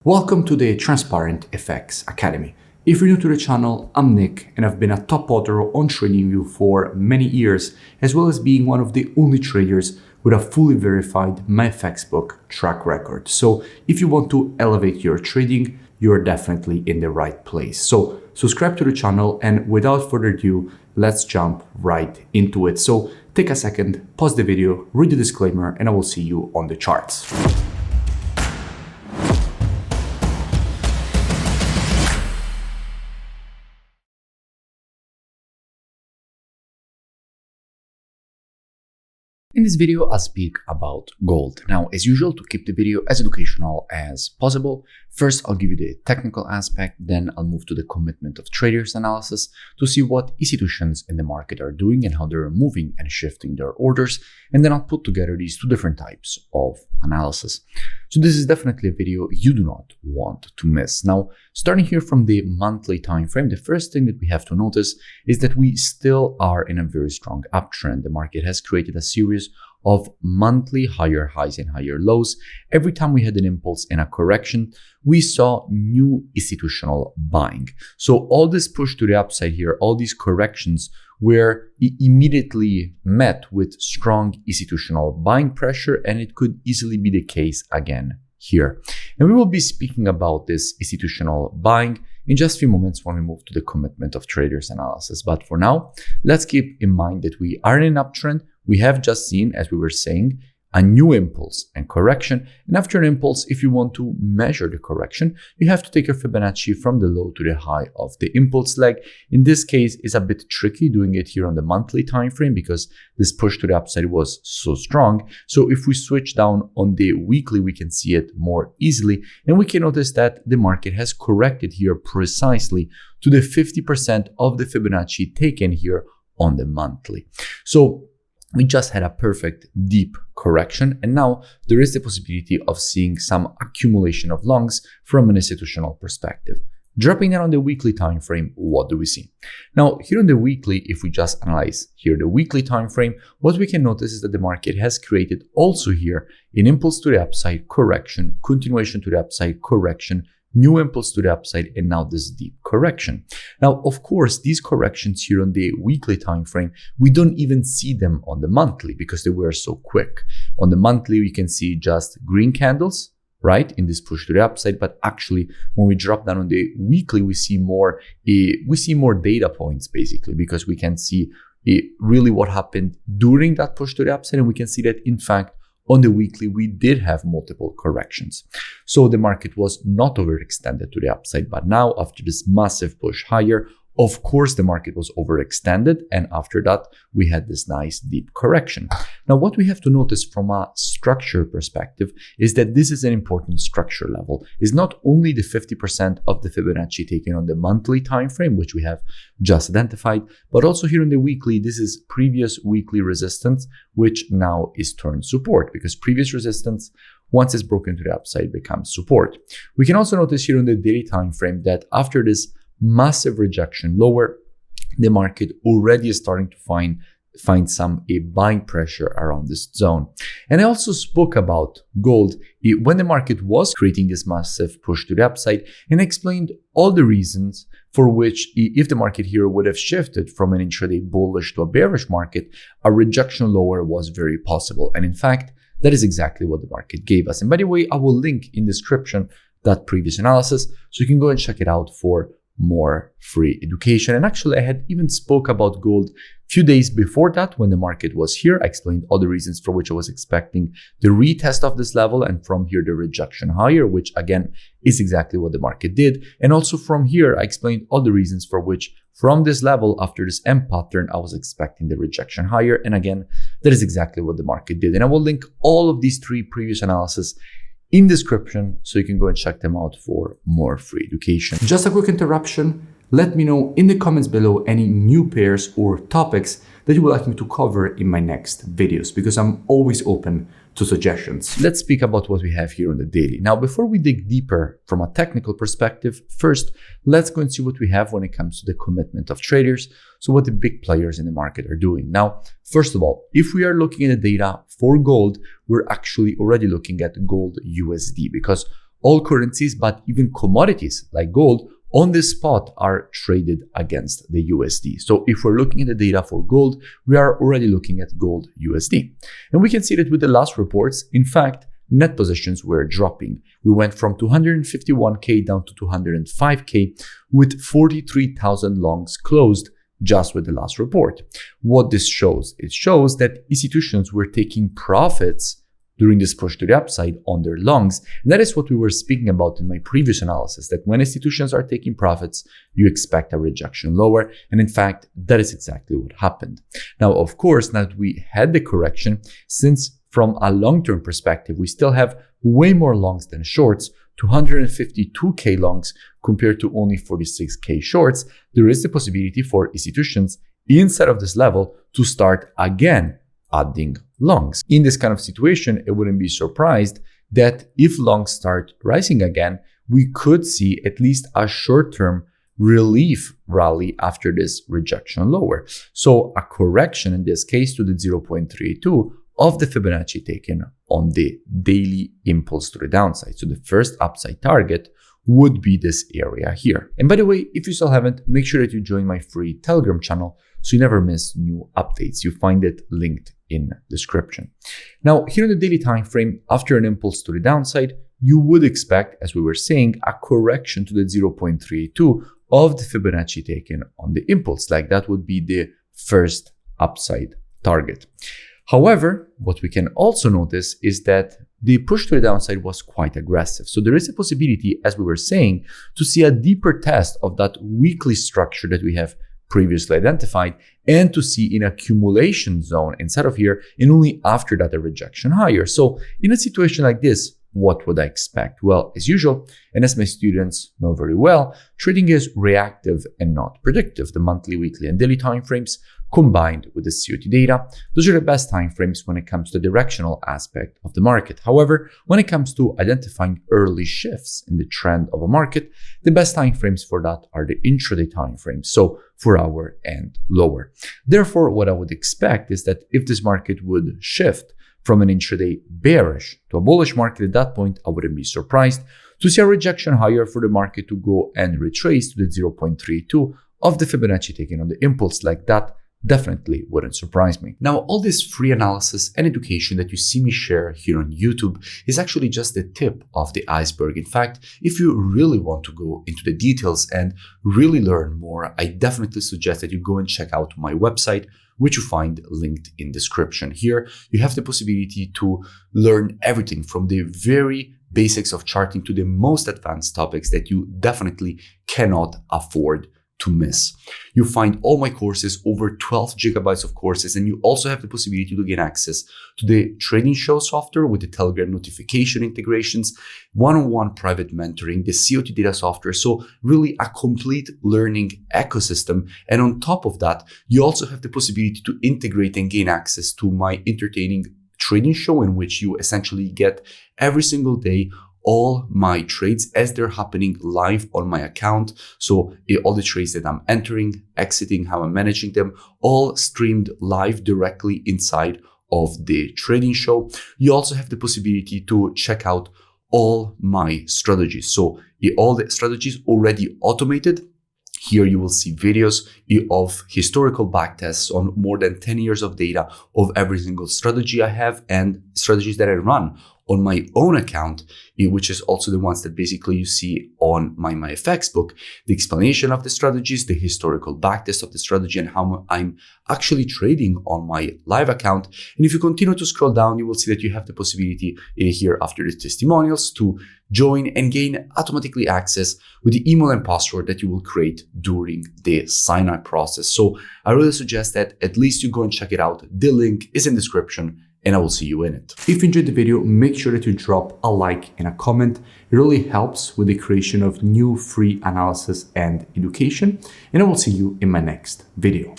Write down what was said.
Welcome to the Transparent FX Academy. If you're new to the channel, I'm Nick and I've been a top author on TradingView for many years, as well as being one of the only traders with a fully verified MyFX book track record. So if you want to elevate your trading, you're definitely in the right place. So subscribe to the channel, and without further ado, let's jump right into it. So take a second, pause the video, read the disclaimer, and I will see you on the charts. In this video, I'll speak about gold. Now, as usual, to keep the video as educational as possible, first I'll give you the technical aspect, then I'll move to the commitment of traders analysis to see what institutions in the market are doing and how they're moving and shifting their orders, and then I'll put together these two different types of analysis. So this is definitely a video you do not want to miss. Now, starting here from the monthly time frame, the first thing that we have to notice is that we still are in a very strong uptrend. The market has created a series of monthly higher highs and higher lows. Every time we had an impulse in a correction, we saw new institutional buying. So all this push to the upside here, all these corrections were immediately met with strong institutional buying pressure, and it could easily be the case again here. And we will be speaking about this institutional buying in just a few moments when we move to the commitment of traders analysis. But for now, let's keep in mind that we are in an uptrend. We have just seen, as we were saying, a new impulse and correction. And after an impulse, if you want to measure the correction, you have to take your Fibonacci from the low to the high of the impulse leg. In this case, it's a bit tricky doing it here on the monthly time frame because this push to the upside was so strong. So if we switch down on the weekly, we can see it more easily. And we can notice that the market has corrected here precisely to the 50% of the Fibonacci taken here on the monthly. So we just had a perfect deep correction, and now there is the possibility of seeing some accumulation of longs from an institutional perspective. Dropping down on the weekly time frame, what do we see? Now, here on the weekly, if we just analyze here the weekly time frame, what we can notice is that the market has created also here an impulse to the upside, correction, continuation to the upside, correction, new impulse to the upside, and now this deep correction. Now, of course, these corrections here on the weekly time frame, we don't even see them on the monthly because they were so quick. On the monthly, we can see just green candles, right, in this push to the upside. But actually, when we drop down on the weekly, we see more data points basically, because we can see really what happened during that push to the upside, and we can see that in fact on the weekly, we did have multiple corrections. So the market was not overextended to the upside, but now after this massive push higher, of course, the market was overextended, and after that, we had this nice deep correction. Now, what we have to notice from a structure perspective is that this is an important structure level. It's not only the 50% of the Fibonacci taken on the monthly time frame, which we have just identified, but also here on the weekly, this is previous weekly resistance, which now is turned support, because previous resistance, once it's broken to the upside, becomes support. We can also notice here on the daily time frame that after this massive rejection lower, the market already is starting to find some buying pressure around this zone. And I also spoke about gold when the market was creating this massive push to the upside, and explained all the reasons for which, if the market here would have shifted from an intraday bullish to a bearish market, a rejection lower was very possible. And in fact, that is exactly what the market gave us. And by the way, I will link in description that previous analysis, so you can go and check it out for more free education. And actually, I had even spoke about gold a few days before that when the market was here. I explained all the reasons for which I was expecting the retest of this level, and from here the rejection higher, which again is exactly what the market did. And also from here, I explained all the reasons for which from this level, after this M pattern, I was expecting the rejection higher. And again, that is exactly what the market did. And I will link all of these three previous analysis in description, so you can go and check them out for more free education. Just a quick interruption. Let me know in the comments below any new pairs or topics that you would like me to cover in my next videos, because I'm always open to suggestions. Let's speak about what we have here on the daily. Now, before we dig deeper from a technical perspective, first, let's go and see what we have when it comes to the commitment of traders. So what the big players in the market are doing. Now, first of all, if we are looking at the data for gold, we're actually already looking at gold USD, because all currencies, but even commodities like gold on the spot are traded against the USD. So if we're looking at the data for gold, we are already looking at gold USD. And we can see that with the last reports, in fact, net positions were dropping. We went from 251K down to 205K with 43,000 longs closed just with the last report. What this shows? It shows that institutions were taking profits during this push to the upside on their longs. And that is what we were speaking about in my previous analysis, that when institutions are taking profits, you expect a rejection lower. And in fact, that is exactly what happened. Now, of course, now that we had the correction, since from a long-term perspective, we still have way more longs than shorts, 252K longs compared to only 46K shorts, there is the possibility for institutions inside of this level to start again adding longs. In this kind of situation, I wouldn't be surprised that if longs start rising again, we could see at least a short-term relief rally after this rejection lower. So a correction in this case to the 0.32 of the Fibonacci taken on the daily impulse to the downside. So the first upside target would be this area here. And by the way, if you still haven't, make sure that you join my free Telegram channel so you never miss new updates. You find it linked in description. Now, here in the daily time frame, after an impulse to the downside, you would expect, as we were saying, a correction to the 0.32 of the Fibonacci taken on the impulse. Like that would be the first upside target. However, what we can also notice is that the push to the downside was quite aggressive. So there is a possibility, as we were saying, to see a deeper test of that weekly structure that we have previously identified and to see an accumulation zone inside of here and only after that a rejection higher. So in a situation like this, what would I expect? Well, as usual, and as my students know very well, trading is reactive and not predictive. The monthly, weekly, and daily timeframes combined with the COT data, those are the best timeframes when it comes to the directional aspect of the market. However, when it comes to identifying early shifts in the trend of a market, the best timeframes for that are the intraday timeframes, so 4 hour and lower. Therefore, what I would expect is that if this market would shift from an intraday bearish to a bullish market, at that point, I wouldn't be surprised to see a rejection higher for the market to go and retrace to the 0.32 of the Fibonacci taken on the impulse. Like that definitely wouldn't surprise me. Now, all this free analysis and education that you see me share here on YouTube is actually just the tip of the iceberg. In fact, if you really want to go into the details and really learn more, I definitely suggest that you go and check out my website, which you find linked in description. Here, you have the possibility to learn everything from the very basics of charting to the most advanced topics that you definitely cannot afford to miss. You find all my courses, over 12 gigabytes of courses, and you also have the possibility to gain access to the trading show software with the Telegram notification integrations, one-on-one private mentoring, the COT data software. So really a complete learning ecosystem. And on top of that, you also have the possibility to integrate and gain access to my entertaining trading show, in which you essentially get every single day all my trades as they're happening live on my account. So all the trades that I'm entering, exiting, how I'm managing them, all streamed live directly inside of the trading show. You also have the possibility to check out all my strategies. So all the strategies already automated. Here you will see videos of historical backtests on more than 10 years of data of every single strategy I have and strategies that I run on my own account, which is also the ones that basically you see on my FX book, the explanation of the strategies, the historical backtest of the strategy, and how I'm actually trading on my live account. And if you continue to scroll down, you will see that you have the possibility here after the testimonials to join and gain automatically access with the email and password that you will create during the sign-up process. So I really suggest that at least you go and check it out. The link is in the description, and I will see you in it. If you enjoyed the video, make sure that you drop a like and a comment. It really helps with the creation of new free analysis and education. And I will see you in my next video.